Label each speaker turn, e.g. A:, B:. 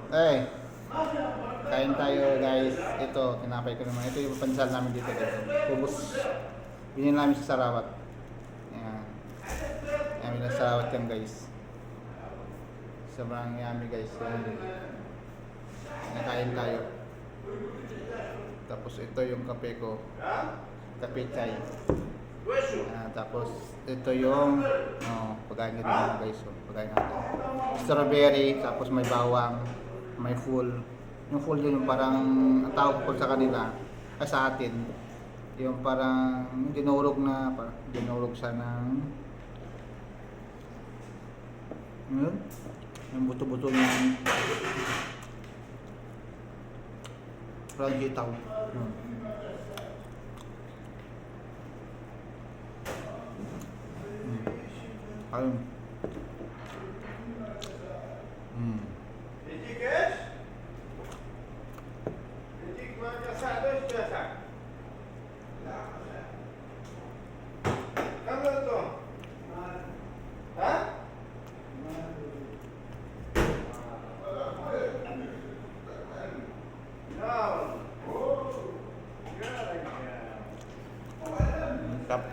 A: Eh, kain tayo guys. Ito, tinapay ko naman. Ito yung pansal namin dito. Kubos. Binili namin sa Sarawat. Ayan. Ayan, binili sa Sarawat yan guys. Sobrang yummy guys. Nakain tayo. Tapos ito yung kape ko. Kape chai. Tapos ito yung pagkain nito mga guys. Pagkain natin. Strawberry, tapos may bawang, may full. Yung full yun yung parang ang tawag ko sa kanila, sa atin. Yung parang dinurog na, parang dinurog siya ng yun, yung buto-buto niya. Parang hitaw. Ayun. Tap.